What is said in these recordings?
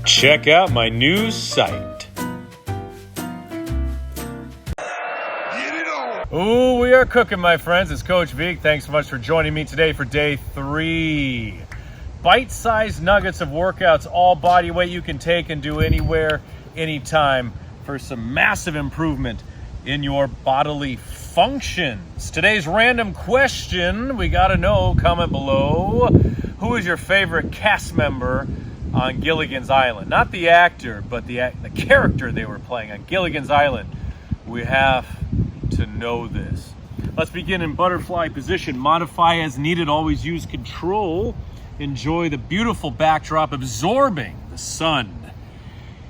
Check out my new site. Ooh, we are cooking, my friends. It's Coach Vigue. Thanks so much for joining me today for day 3. Bite-sized nuggets of workouts, all body weight you can take and do anywhere, anytime for some massive improvement in your bodily functions. Today's random question, we gotta know, comment below, who is your favorite cast member on Gilligan's Island? Not the actor, but the character they were playing on Gilligan's Island. We have to know this. Let's begin in butterfly position. Modify as needed, always use control. Enjoy the beautiful backdrop, absorbing the sun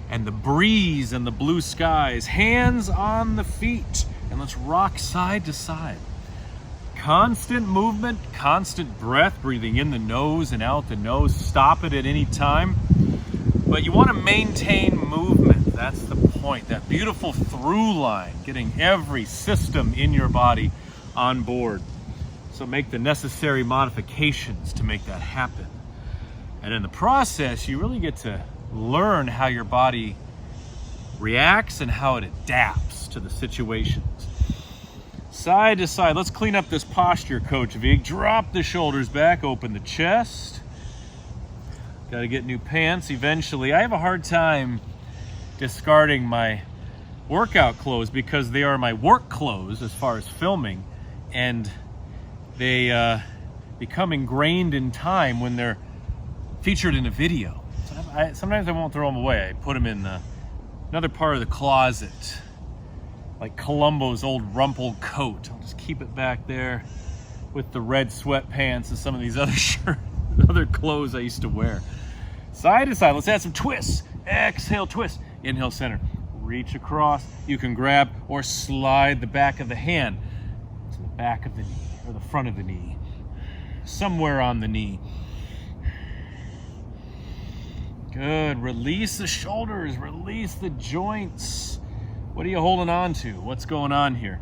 and the breeze and the blue skies. Hands on the feet, and let's rock side to side. Constant movement, constant breath, breathing in the nose and out the nose. Stop it at any time. But you want to maintain movement. That's the point. That beautiful through line, getting every system in your body on board. So make the necessary modifications to make that happen. And in the process, you really get to learn how your body reacts and how it adapts to the situations. Side to side. Let's clean up this posture, Coach Vigue. Drop the shoulders back, open the chest. Got to get new pants eventually. I have a hard time discarding my workout clothes because they are my work clothes as far as filming, and they become ingrained in time when they're featured in a video. So sometimes I won't throw them away. I put them in another part of the closet, like Columbo's old rumpled coat. I'll just keep it back there with the red sweatpants and some of these other shirts, other clothes I used to wear. Side to side, let's add some twists. Exhale, twist. Inhale, center. Reach across. You can grab or slide the back of the hand to the back of the knee or the front of the knee, somewhere on the knee. Good. Release the shoulders, release the joints. What are you holding on to? What's going on here?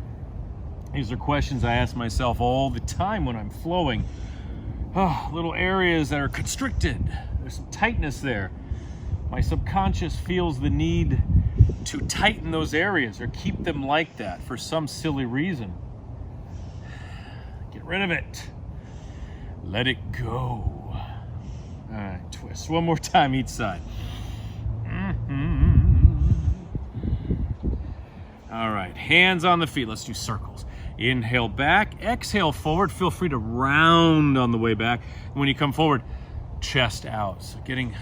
These are questions I ask myself all the time when I'm flowing. Oh, little areas that are constricted. There's some tightness there. My subconscious feels the need to tighten those areas or keep them like that for some silly reason. Get rid of it. Let it go. All right, twist. One more time each side. All right, hands on the feet. Let's do circles. Inhale back, exhale forward. Feel free to round on the way back. And when you come forward, chest out. So getting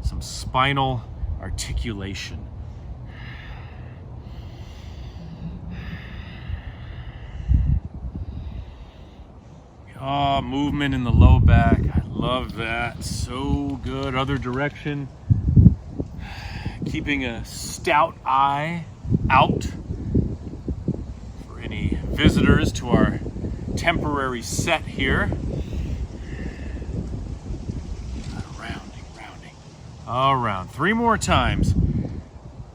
some spinal articulation. Oh, movement in the low back. I love that. So good. Other direction. Keeping a stout eye out for any visitors to our temporary set here. Rounding. Around. 3 more times.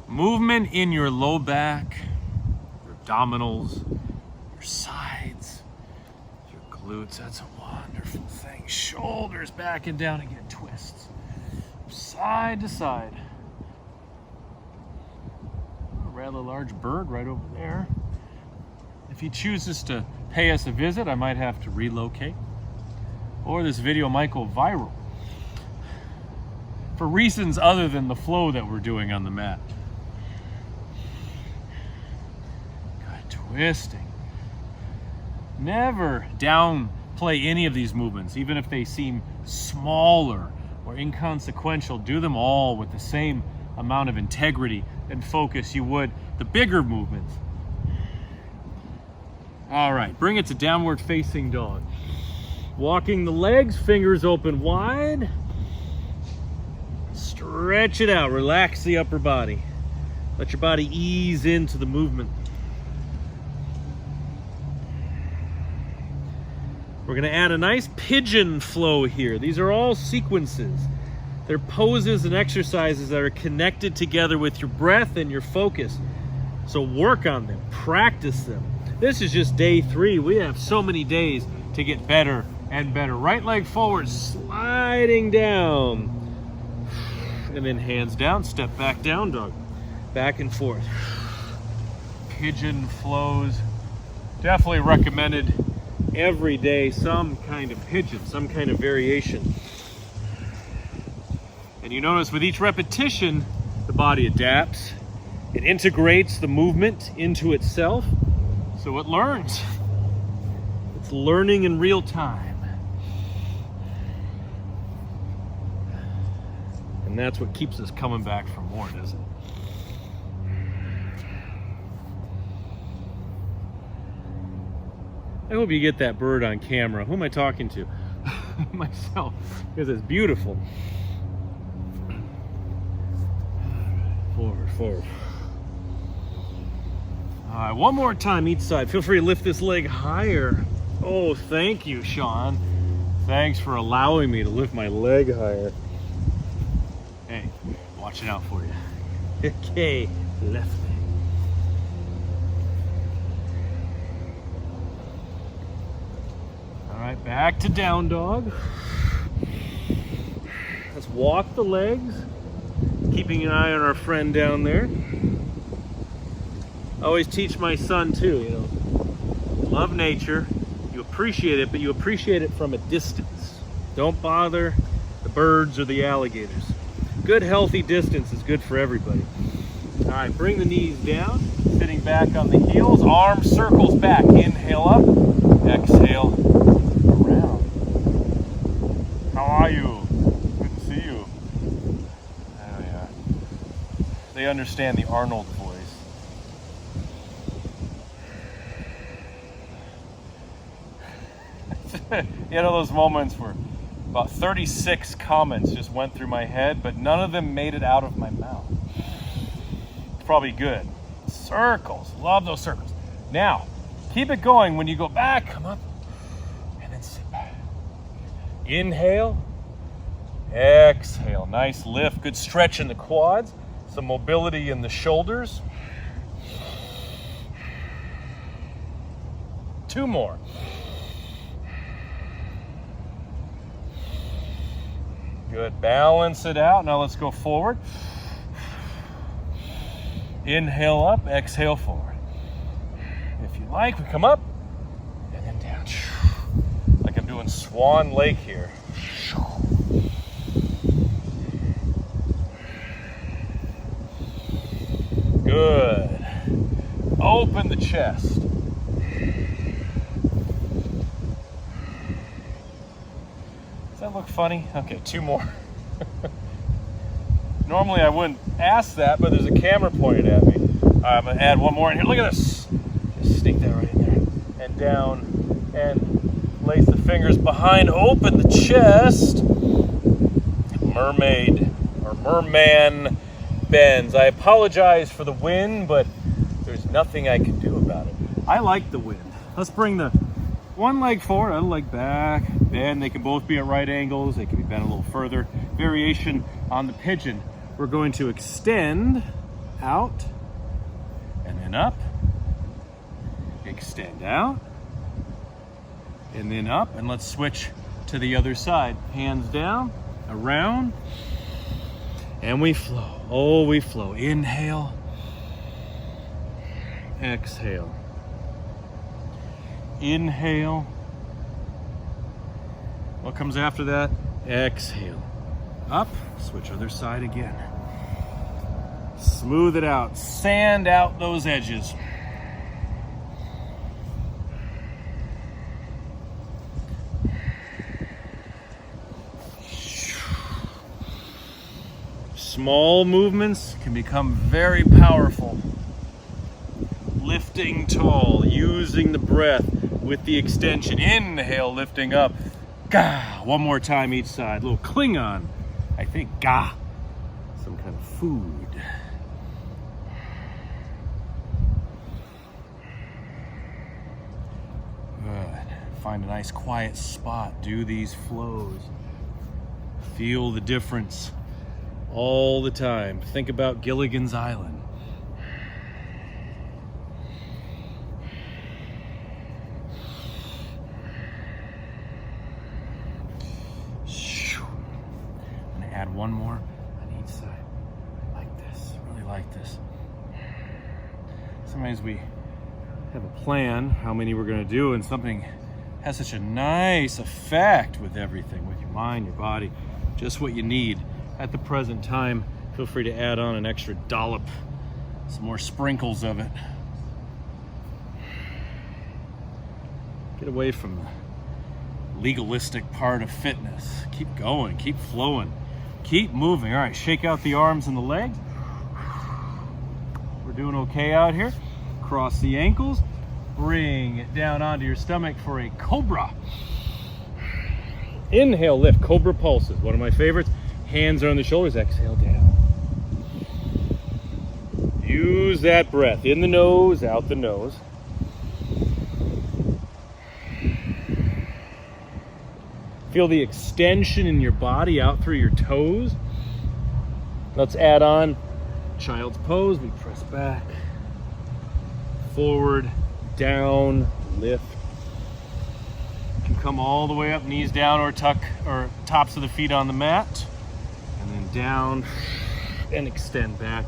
Movement in your low back, your abdominals, your sides, your glutes. That's a wonderful thing. Shoulders back and down again. Twists. Side to side. A rather large bird right over there. If he chooses to pay us a visit, I might have to relocate. Or this video might go viral for reasons other than the flow that we're doing on the mat. Good, twisting. Never downplay any of these movements, even if they seem smaller or inconsequential. Do them all with the same amount of integrity and focus you would the bigger movements. All right, bring it to downward facing dog. Walking the legs, fingers open wide. Stretch it out, relax the upper body. Let your body ease into the movement. We're gonna add a nice pigeon flow here. These are all sequences. They're poses and exercises that are connected together with your breath and your focus. So work on them, practice them. This is just day 3. We have so many days to get better and better. Right leg forward, sliding down. And then hands down, step back, down dog. Back and forth. Pigeon flows. Definitely recommended every day, some kind of pigeon, some kind of variation. And you notice with each repetition, the body adapts. It integrates the movement into itself, so it learns. It's learning in real time. And that's what keeps us coming back for more, doesn't it? I hope you get that bird on camera. Who am I talking to? Myself, because it's beautiful. Forward, forward. All right, one more time each side. Feel free to lift this leg higher. Oh, thank you, Sean. Thanks for allowing me to lift my leg higher. Hey, watching out for you. Okay, left leg. All right, back to down dog. Let's walk the legs, keeping an eye on our friend down there. I always teach my son too, you know, love nature, you appreciate it, but you appreciate it from a distance. Don't bother the birds or the alligators. Good healthy distance is good for everybody. All right, bring the knees down, sitting back on the heels, arms circles back. Inhale up, exhale around. How are you? Good to see you. Oh yeah. They understand the Arnold voice. You know those moments where about 36 comments just went through my head, but none of them made it out of my mouth. It's probably good. Circles, love those circles. Now, keep it going. When you go back, come up, and then sit back. Inhale, exhale. Nice lift, good stretch in the quads, some mobility in the shoulders. 2 more. Good, balance it out. Now let's go forward. Inhale up, exhale forward. If you like, we come up and then down. Like I'm doing Swan Lake here. Good. Open the chest. Does that look funny? Okay, 2 more. Normally I wouldn't ask that, but there's a camera pointed at me. I'm gonna add 1 more in here. Look at this. Just stick that right in there. And down, and place the fingers behind. Open the chest. Mermaid, or merman bends. I apologize for the wind, but there's nothing I can do about it. I like the wind. Let's bring the one leg forward, other leg back, bend. They can both be at right angles. They can be bent a little further. Variation on the pigeon. We're going to extend out and then up. Extend out and then up. And let's switch to the other side. Hands down, around, and we flow. Oh, we flow. Inhale, exhale. Inhale. What comes after that? Exhale. Up, switch other side again. Smooth it out. Sand out those edges. Small movements can become very powerful. Lifting tall, using the breath with the extension. Inhale, lifting up. Gah. 1 more time each side. A little Klingon. I think gah. Some kind of food. Good. Find a nice quiet spot. Do these flows. Feel the difference all the time. Think about Gilligan's Island. Add 1 more on each side. Sometimes we have a plan how many we're going to do, and something has such a nice effect with everything, with your mind, your body, just what you need at the present time. Feel free to add on an extra dollop, some more sprinkles of it. Get away from the legalistic part of fitness. Keep going, keep flowing, keep moving. All right, shake out the arms and the legs. We're doing okay out here. Cross the ankles. Bring it down onto your stomach for a Cobra. Inhale, lift, Cobra pulses. One of my favorites. Hands are on the shoulders. Exhale down. Use that breath. In the nose, out the nose. Feel the extension in your body out through your toes. Let's add on child's pose. We press back, forward, down, lift. You can come all the way up, knees down, or tuck or tops of the feet on the mat, and then down and extend back.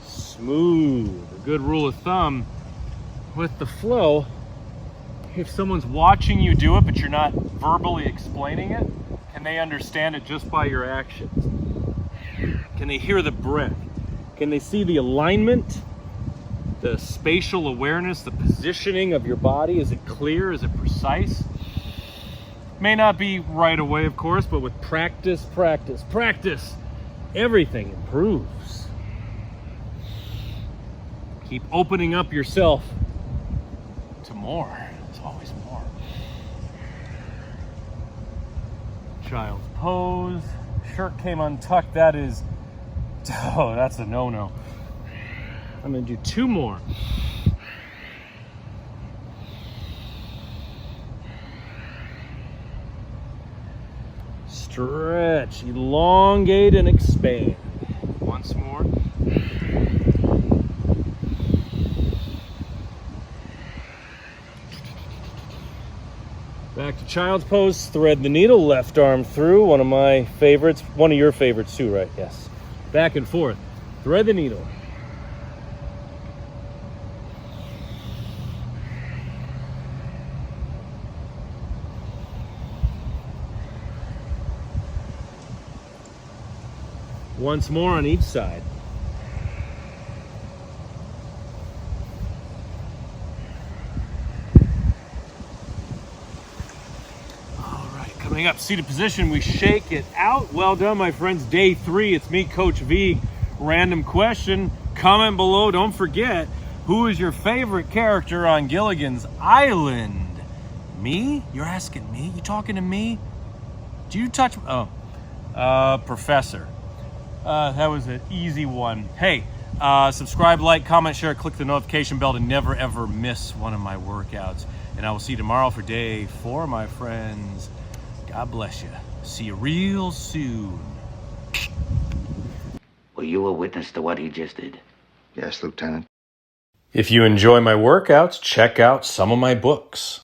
Smooth. A good rule of thumb with the flow, if someone's watching you do it but you're not verbally explaining it, can they understand it just by your actions? Can they hear the breath? Can they see the alignment, the spatial awareness, the positioning of your body? Is it clear? Is it precise? May not be right away, of course, but with practice, everything improves. Keep opening up yourself to more. There's always more. Child's pose. Shirt came untucked. That is, oh, that's a no-no. I'm gonna do two more. Stretch, elongate, and expand. Once more. Back to child's pose, thread the needle, left arm through, one of my favorites, one of your favorites too, right? Yes. Back and forth, thread the needle. Once more on each side. Coming up, seated position, we shake it out. Well done, my friends. Day 3, it's me, Coach Vigue. Random question, comment below. Don't forget, who is your favorite character on Gilligan's Island? Me? You're asking me? You talking to me? Do you touch? Oh, Professor. That was an easy one. Hey, subscribe, like, comment, share, click the notification bell to never ever miss one of my workouts. And I will see you tomorrow for day 4, my friends. God bless you. See you real soon. Were you a witness to what he just did? Yes, Lieutenant. If you enjoy my workouts, check out some of my books.